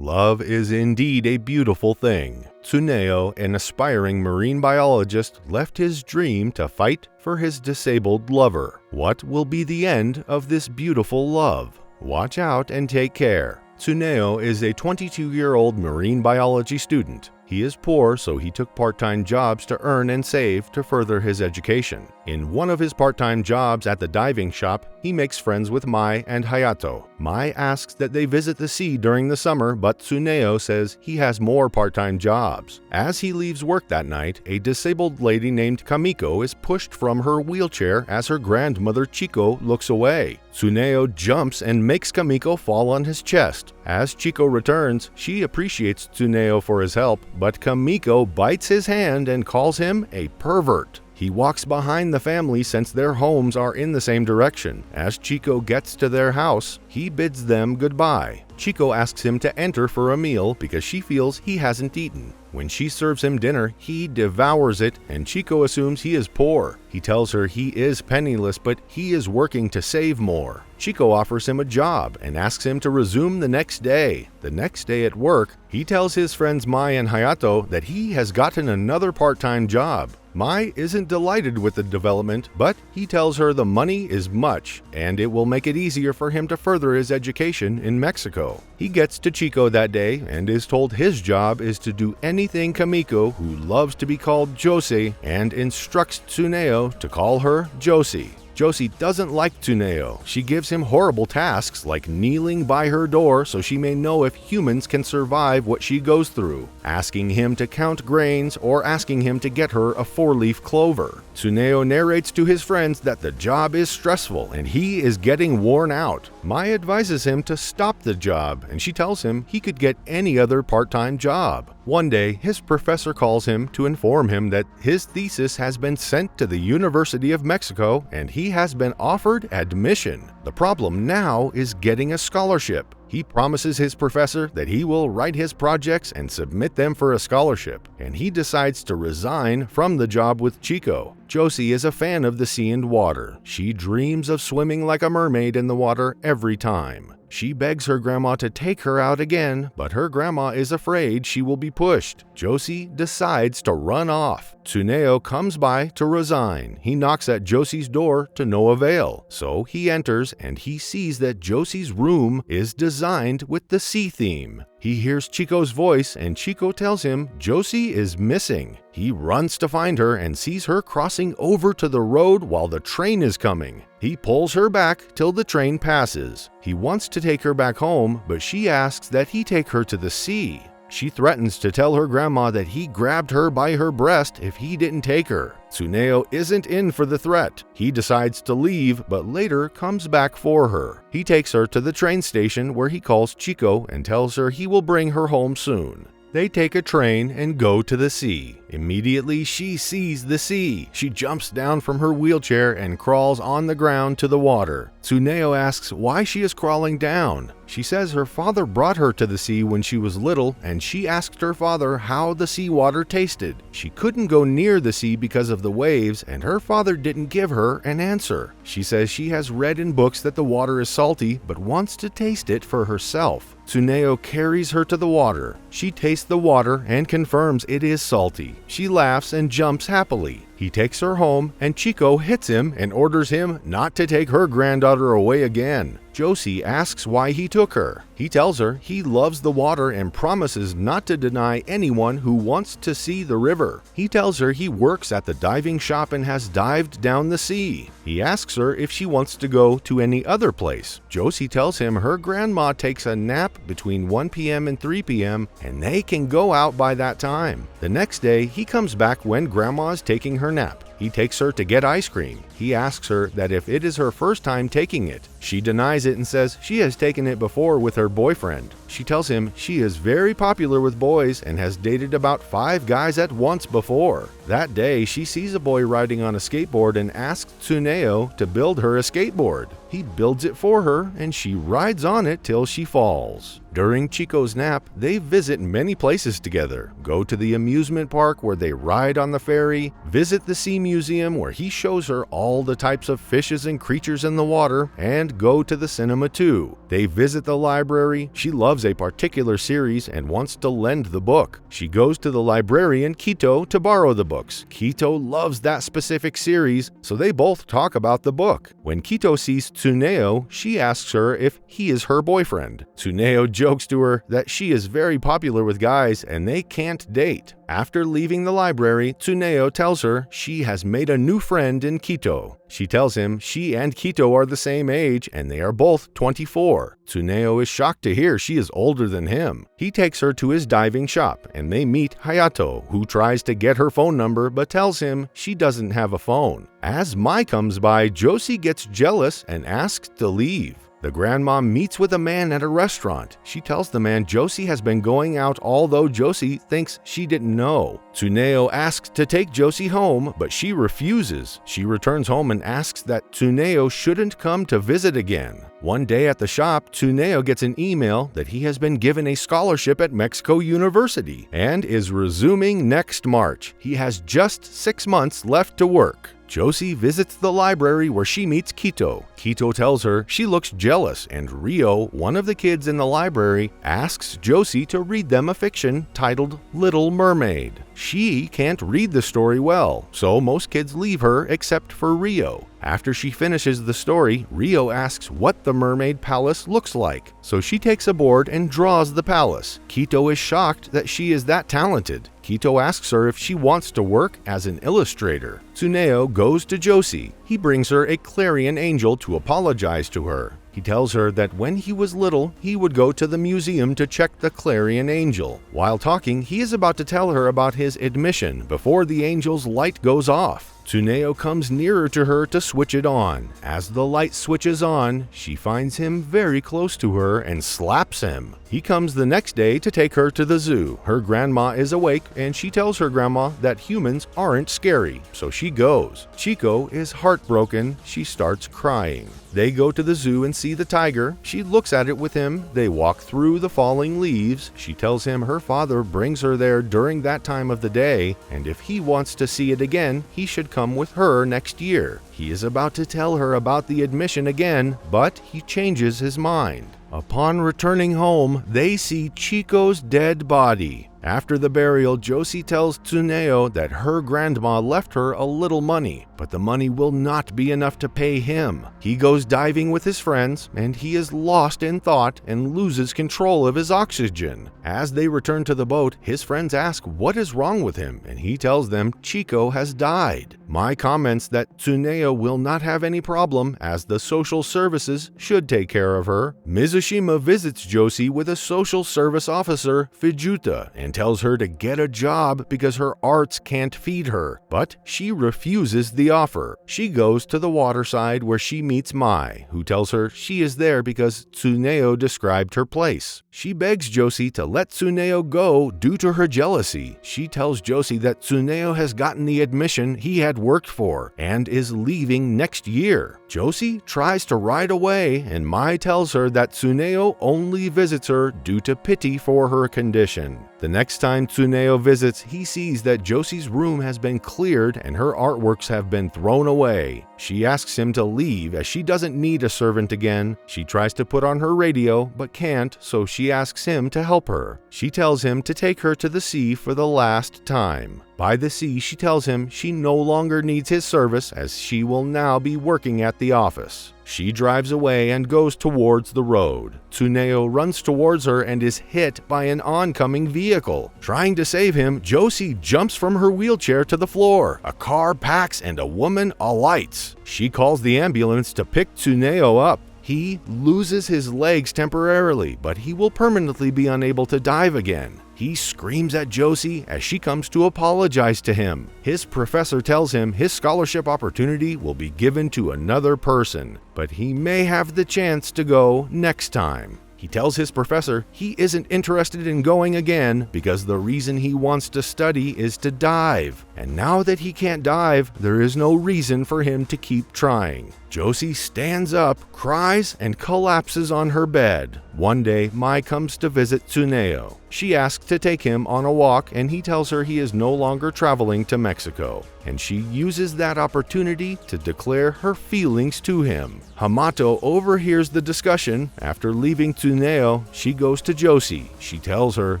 Love is indeed a beautiful thing. Tsuneo, an aspiring marine biologist, left his dream to fight for his disabled lover. What will be the end of this beautiful love? Watch out and take care. Tsuneo is a 22-year-old marine biology student. He is poor, so he took part-time jobs to earn and save to further his education. In one of his part-time jobs at the diving shop, he makes friends with Mai and Hayato. Mai asks that they visit the sea during the summer, but Tsuneo says he has more part-time jobs. As he leaves work that night, a disabled lady named Kamiko is pushed from her wheelchair as her grandmother Chico looks away. Tsuneo jumps and makes Kamiko fall on his chest. As Chico returns, she appreciates Tsuneo for his help, but Kamiko bites his hand and calls him a pervert. He walks behind the family since their homes are in the same direction. As Chico gets to their house, he bids them goodbye. Chico asks him to enter for a meal because she feels he hasn't eaten. When she serves him dinner, he devours it, and Chico assumes he is poor. He tells her he is penniless, but he is working to save more. Chico offers him a job and asks him to resume the next day. The next day at work, he tells his friends Mai and Hayato that he has gotten another part-time job. Mai isn't delighted with the development, but he tells her the money is much, and it will make it easier for him to further his education in Mexico. He gets to Chico that day and is told his job is to do anything Kamiko, who loves to be called Josee, and instructs Tsuneo to call her Josee. Josee doesn't like Tsuneo. She gives him horrible tasks like kneeling by her door so she may know if humans can survive what she goes through, asking him to count grains, or asking him to get her a 4-leaf clover. Tsuneo narrates to his friends that the job is stressful and he is getting worn out. Mai advises him to stop the job, and she tells him he could get any other part-time job. One day, his professor calls him to inform him that his thesis has been sent to the University of Mexico and he has been offered admission. The problem now is getting a scholarship. He promises his professor that he will write his projects and submit them for a scholarship, and he decides to resign from the job with Chico. Josee is a fan of the sea and water. She dreams of swimming like a mermaid in the water every time. She begs her grandma to take her out again, but her grandma is afraid she will be pushed. Josee decides to run off. Tsuneo comes by to resign. He knocks at Josee's door to no avail. So he enters and he sees that Josee's room is designed with the sea theme. He hears Chico's voice and Chico tells him Josee is missing. He runs to find her and sees her crossing over to the road while the train is coming. He pulls her back till the train passes. He wants to take her back home, but she asks that he take her to the sea. She threatens to tell her grandma that he grabbed her by her breast if he didn't take her. Tsuneo isn't in for the threat. He decides to leave, but later comes back for her. He takes her to the train station where he calls Chico and tells her he will bring her home soon. They take a train and go to the sea. Immediately, she sees the sea. She jumps down from her wheelchair and crawls on the ground to the water. Tsuneo asks why she is crawling down. She says her father brought her to the sea when she was little, and she asked her father how the seawater tasted. She couldn't go near the sea because of the waves, and her father didn't give her an answer. She says she has read in books that the water is salty, but wants to taste it for herself. Tsuneo carries her to the water. She tastes the water and confirms it is salty. She laughs and jumps happily. He takes her home, and Chico hits him and orders him not to take her granddaughter away again. Josee asks why he took her. He tells her he loves the water and promises not to deny anyone who wants to see the river. He tells her he works at the diving shop and has dived down the sea. He asks her if she wants to go to any other place. Josee tells him her grandma takes a nap between 1 p.m. and 3 p.m. and they can go out by that time. The next day, he comes back when grandma is taking her nap. He takes her to get ice cream. He asks her that if it is her first time taking it. She denies it and says she has taken it before with her boyfriend. She tells him she is very popular with boys and has dated about 5 guys at once before. That day, she sees a boy riding on a skateboard and asks Tsuneo to build her a skateboard. He builds it for her and she rides on it till she falls. During Chico's nap, they visit many places together, go to the amusement park where they ride on the ferry, visit the sea museum where he shows her all the types of fishes and creatures in the water, and go to the cinema too. They visit the library. She loves loves a particular series and wants to lend the book. She goes to the librarian Kito to borrow the books. Kito loves that specific series, so they both talk about the book. When Kito sees Tsuneo, she asks her if he is her boyfriend. Tsuneo jokes to her that she is very popular with guys and they can't date. After leaving the library, Tsuneo tells her she has made a new friend in Kito. She tells him she and Kito are the same age and they are both 24. Tsuneo is shocked to hear she is older than him. He takes her to his diving shop and they meet Hayato, who tries to get her phone number but tells him she doesn't have a phone. As Mai comes by, Josee gets jealous and asks to leave. The grandma meets with a man at a restaurant. She tells the man Josee has been going out, although Josee thinks she didn't know. Tsuneo asks to take Josee home, but she refuses. She returns home and asks that Tsuneo shouldn't come to visit again. One day at the shop, Tsuneo gets an email that he has been given a scholarship at Mexico University and is resuming next March. He has just 6 months left to work. Josee visits the library where she meets Kito. Kito tells her she looks jealous, and Rio, one of the kids in the library, asks Josee to read them a fiction titled Little Mermaid. She can't read the story well, so most kids leave her except for Rio. After she finishes the story, Rio asks what the mermaid palace looks like, so she takes a board and draws the palace. Kito is shocked that she is that talented. Kito asks her if she wants to work as an illustrator. Tsuneo goes to Josee. He brings her a clarion angel to apologize to her. He tells her that when he was little, he would go to the museum to check the clarion angel. While talking, he is about to tell her about his admission before the angel's light goes off. Tsuneo comes nearer to her to switch it on. As the light switches on, she finds him very close to her and slaps him. He comes the next day to take her to the zoo. Her grandma is awake and she tells her grandma that humans aren't scary, so she goes. Chico is heartbroken. She starts crying. They go to the zoo and see the tiger. She looks at it with him. They walk through the falling leaves. She tells him her father brings her there during that time of the day, and if he wants to see it again, he should come with her next year. He is about to tell her about the admission again, but he changes his mind. Upon returning home, they see Chico's dead body. After the burial, Josee tells Tsuneo that her grandma left her a little money, but the money will not be enough to pay him. He goes diving with his friends, and he is lost in thought and loses control of his oxygen. As they return to the boat, his friends ask what is wrong with him, and he tells them Chico has died. Mai comments that Tsuneo will not have any problem, as the social services should take care of her. Mizushima visits Josee with a social service officer, Fijuta, and tells her to get a job because her arts can't feed her, but she refuses the offer. She goes to the waterside where she meets Mai, who tells her she is there because Tsuneo described her place. She begs Josee to let Tsuneo go due to her jealousy. She tells Josee that Tsuneo has gotten the admission he had worked for and is leaving next year. Josee tries to ride away, and Mai tells her that Tsuneo only visits her due to pity for her condition. The next time Tsuneo visits, he sees that Josee's room has been cleared and her artworks have been thrown away. She asks him to leave as she doesn't need a servant again. She tries to put on her radio but can't, so she asks him to help her. She tells him to take her to the sea for the last time. By the sea, she tells him she no longer needs his service as she will now be working at the office. She drives away and goes towards the road. Tsuneo runs towards her and is hit by an oncoming vehicle. Trying to save him, Josee jumps from her wheelchair to the floor. A car packs and a woman alights. She calls the ambulance to pick Tsuneo up. He loses his legs temporarily, but he will permanently be unable to dive again. He screams at Josee as she comes to apologize to him. His professor tells him his scholarship opportunity will be given to another person, but he may have the chance to go next time. He tells his professor he isn't interested in going again because the reason he wants to study is to dive. And now that he can't dive, there is no reason for him to keep trying. Josee stands up, cries, and collapses on her bed. One day, Mai comes to visit Tsuneo. She asks to take him on a walk, and he tells her he is no longer traveling to Mexico, and she uses that opportunity to declare her feelings to him. Hamato overhears the discussion. After leaving Tsuneo, she goes to Josee. She tells her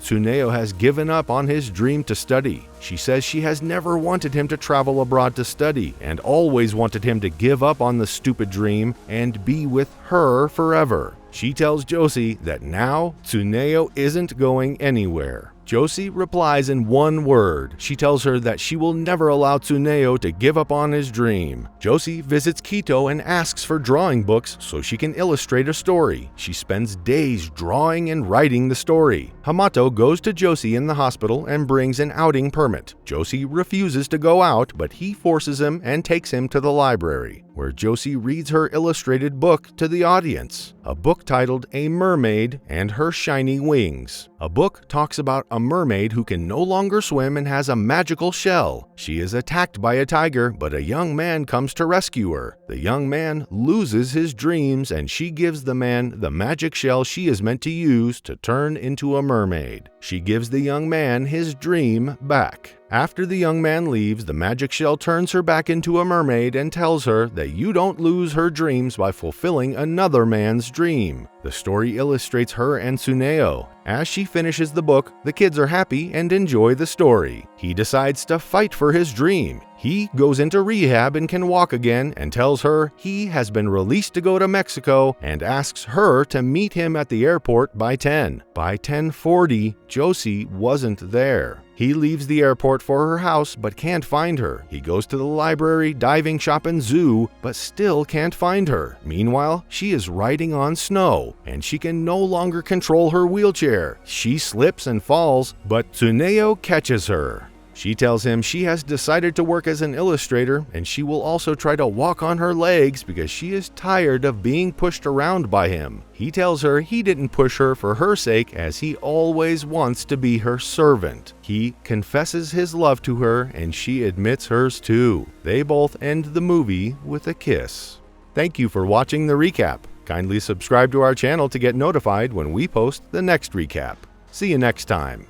Tsuneo has given up on his dream to study. She says she has never wanted him to travel abroad to study and always wanted him to give up on the stupid dream and be with her forever. She tells Josee that now Tsuneo isn't going anywhere. Josee replies in one word. She tells her that she will never allow Tsuneo to give up on his dream. Josee visits Quito and asks for drawing books so she can illustrate a story. She spends days drawing and writing the story. Hamato goes to Josee in the hospital and brings an outing permit. Josee refuses to go out, but he forces him and takes him to the library, where Josee reads her illustrated book to the audience, a book titled A Mermaid and Her Shiny Wings. A book talks about a mermaid who can no longer swim and has a magical shell. She is attacked by a tiger, but a young man comes to rescue her. The young man loses his dreams, and she gives the man the magic shell she is meant to use to turn into a mermaid. She gives the young man his dream back. After the young man leaves, the magic shell turns her back into a mermaid and tells her that you don't lose her dreams by fulfilling another man's dream. The story illustrates her and Tsuneo. As she finishes the book, the kids are happy and enjoy the story. He decides to fight for his dream. He goes into rehab and can walk again and tells her he has been released to go to Mexico and asks her to meet him at the airport by 10. By 10:40, Josee wasn't there. He leaves the airport for her house but can't find her. He goes to the library, diving shop, and zoo, but still can't find her. Meanwhile, she is riding on snow, and she can no longer control her wheelchair. She slips and falls, but Tsuneo catches her. She tells him she has decided to work as an illustrator, and she will also try to walk on her legs because she is tired of being pushed around by him. He tells her he didn't push her for her sake, as he always wants to be her servant. He confesses his love to her, and she admits hers too. They both end the movie with a kiss. Thank you for watching the recap. Kindly subscribe to our channel to get notified when we post the next recap. See you next time.